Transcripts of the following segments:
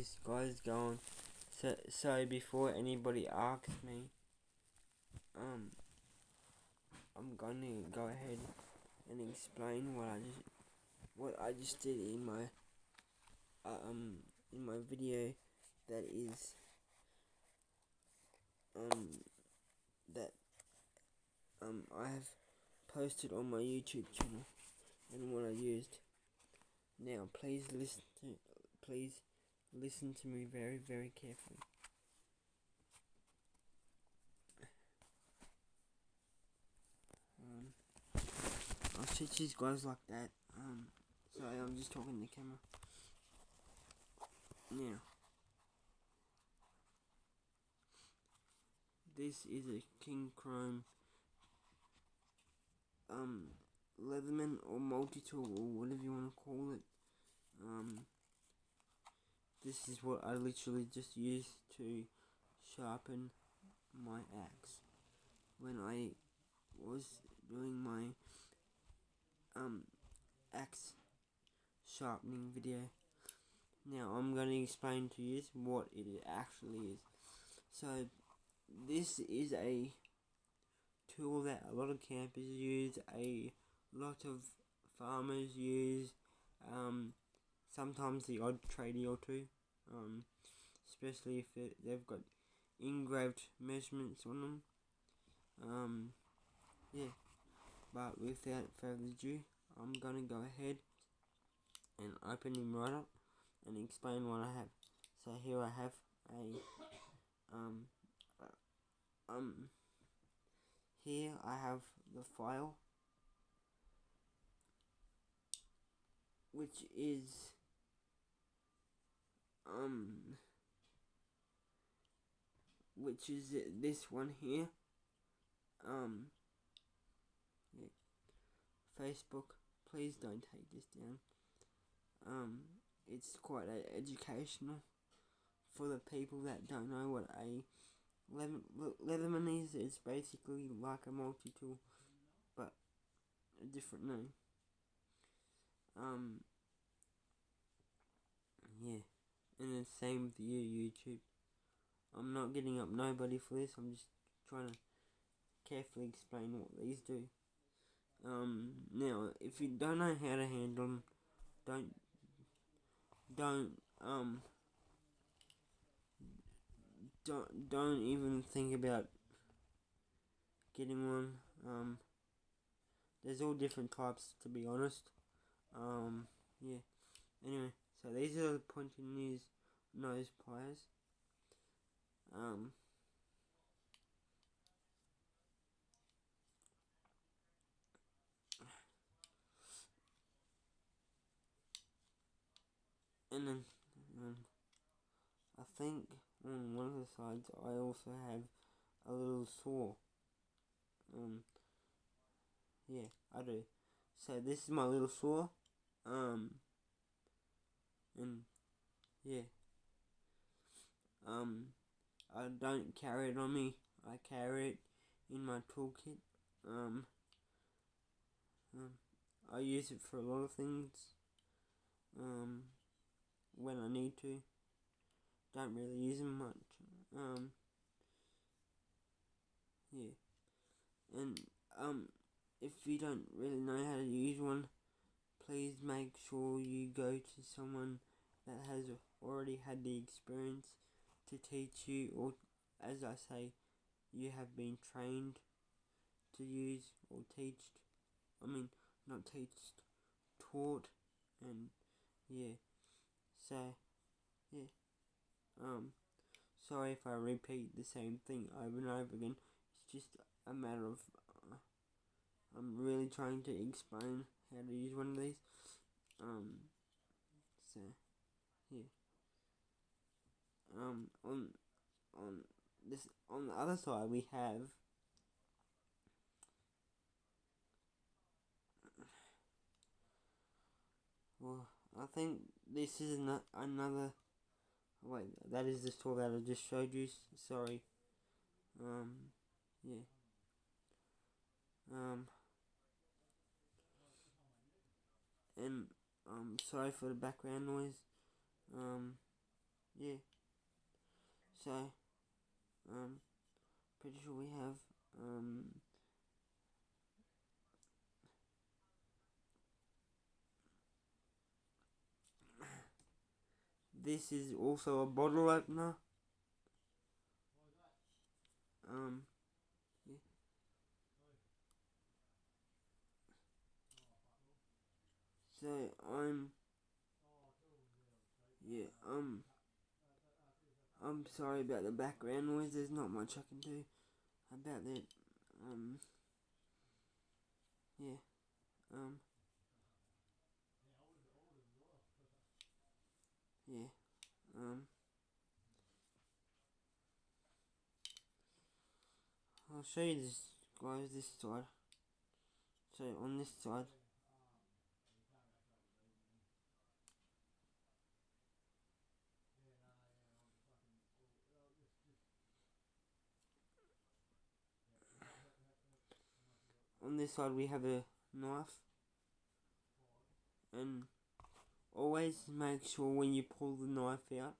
this guy's going. So before anybody asks me, I'm gonna go ahead and explain what I just did in my video that is that I have posted on my YouTube channel and what I used. Now please listen to me very, very carefully. I'll teach these guys like that. Sorry, I'm just talking to the camera. Now, this is a King Chrome Leatherman or multi-tool or whatever you want to call it. This is what I literally just used to sharpen my axe when I was doing my axe sharpening video. Now I'm going to explain to you what it actually is. So this is a tool that a lot of campers use, a lot of farmers use, sometimes the odd tradie or two, especially if they've got engraved measurements on them. Yeah, but without further ado, I'm gonna go ahead and open him right up and explain what I have. So here I have here I have the file, which is this one here. Yeah. Facebook, please don't take this down. It's quite educational for the people that don't know what a Leatherman is. It's basically like a multi-tool, but a different name. Yeah, and the same with you, YouTube. I'm not getting up nobody for this. I'm just trying to carefully explain what these do. Now, if you don't know how to handle them, don't even think about getting one. There's all different types, to be honest. Yeah. Anyway, so these are the pointy nose pliers. And then I think on one of the sides I also have a little saw. Yeah, I do. So this is my little saw. And yeah. I don't carry it on me. I carry it in my toolkit. I use it for a lot of things. When I need to. Don't really use them much. Yeah. And if you don't really know how to use one, please make sure you go to someone that has already had the experience to teach you, or as I say, you have been trained to use or taught, and yeah. So yeah. Sorry if I repeat the same thing over and over again. It's just a matter of I'm really trying to explain how to use one of these. So yeah. On the other side we have I think this is another. Wait, that is the saw that I just showed you. Sorry. Yeah. And sorry for the background noise. yeah, so, pretty sure we have, this is also a bottle opener. Yeah. So yeah, I'm sorry about the background noise. There's not much I can do about that. Yeah, yeah, I'll show you this, guys, this side. So on this side, we have a knife, and always make sure when you pull the knife out,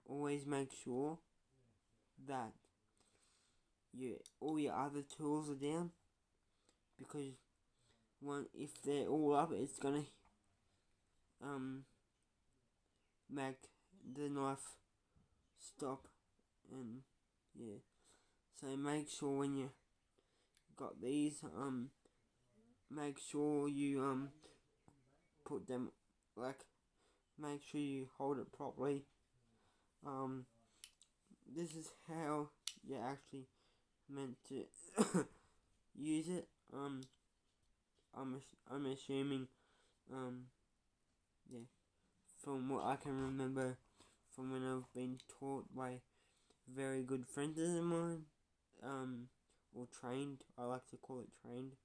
always make sure that all your other tools are down, because if they're all up, it's gonna make the knife stop, and yeah. So make sure when you got these, make sure you put them, like, make sure you hold it properly. This is how you're actually meant to use it. I'm assuming, yeah, from what I can remember from when I've been taught by very good friends of mine, or trained. I like to call it trained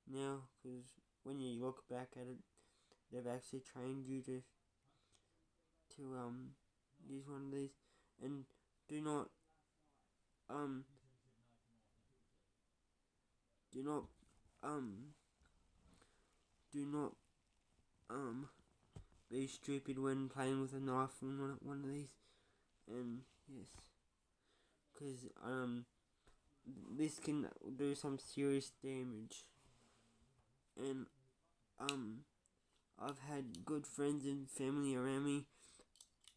now, because when you look back at it, they've actually trained you to use one of these. And do not um do not um do not be stupid when playing with a knife on one of these. And yes, because this can do some serious damage. And I've had good friends and family around me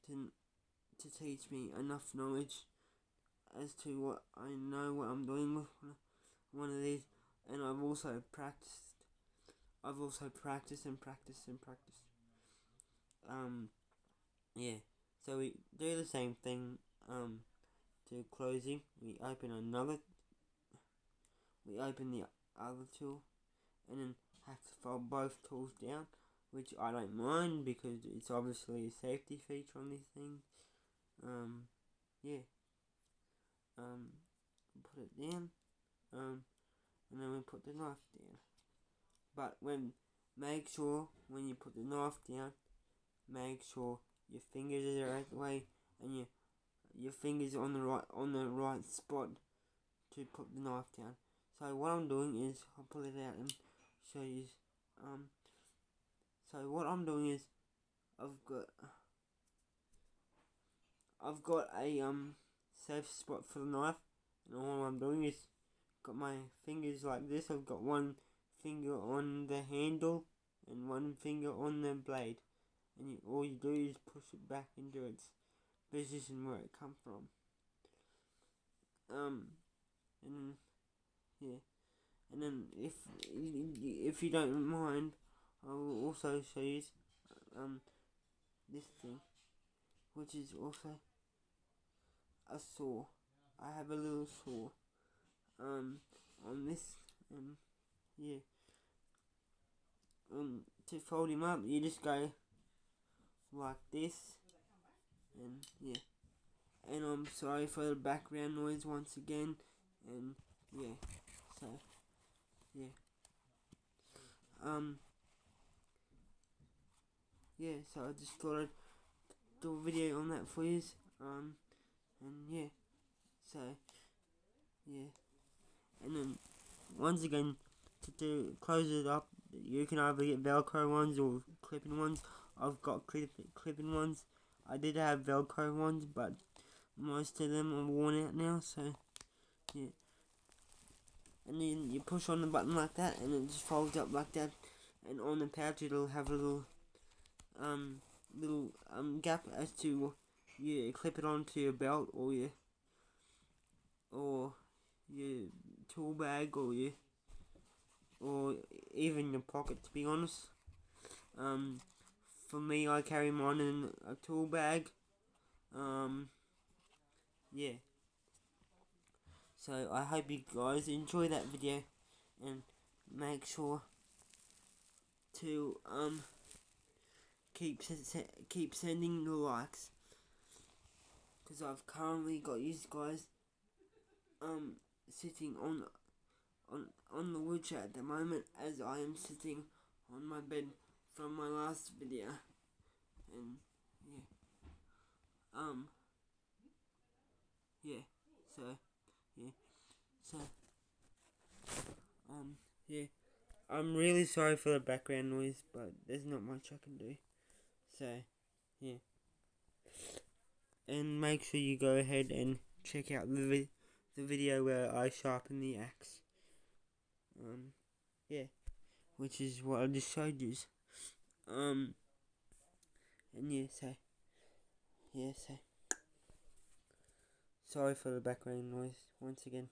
to teach me enough knowledge as to what I know what I'm doing with one of these. And I've also practiced and practiced and practiced. Yeah. So we do the same thing to closing. We open the other tool, and then have to fold both tools down, which I don't mind because it's obviously a safety feature on these things. Yeah. Put it down. And then we put the knife down. But make sure when you put the knife down, make sure your fingers are the right way, and your fingers are on the right spot to put the knife down. So what I'm doing is I'll pull it out and show you. So what I'm doing is I've got a safe spot for the knife, and all I'm doing is got my fingers like this. I've got one finger on the handle and one finger on the blade, and all you do is push it back into its position where it come from. And yeah, and then if you don't mind, I will also show you this thing, which is also a saw. I have a little saw on this, and yeah. To fold him up, you just go like this, and yeah. And I'm sorry for the background noise once again, and yeah. So yeah. Yeah. So I just thought I'd do a video on that for you. And yeah. So yeah. And then once again, to close it up, you can either get Velcro ones or clipping ones. I've got clipping ones. I did have Velcro ones, but most of them are worn out now, so yeah. And then you push on the button like that, and it just folds up like that, and on the pouch it'll have a little gap as to you clip it onto your belt or your tool bag or even your pocket, to be honest. For me, I carry mine in a tool bag. Yeah. So I hope you guys enjoy that video, and make sure to keep sending the likes, because I've currently got you guys sitting on the wheelchair at the moment, as I am sitting on my bed from my last video. And yeah, I'm really sorry for the background noise, but there's not much I can do. So yeah, and make sure you go ahead and check out the video where I sharpen the axe. Yeah, which is what I just showed you. And so sorry for the background noise once again.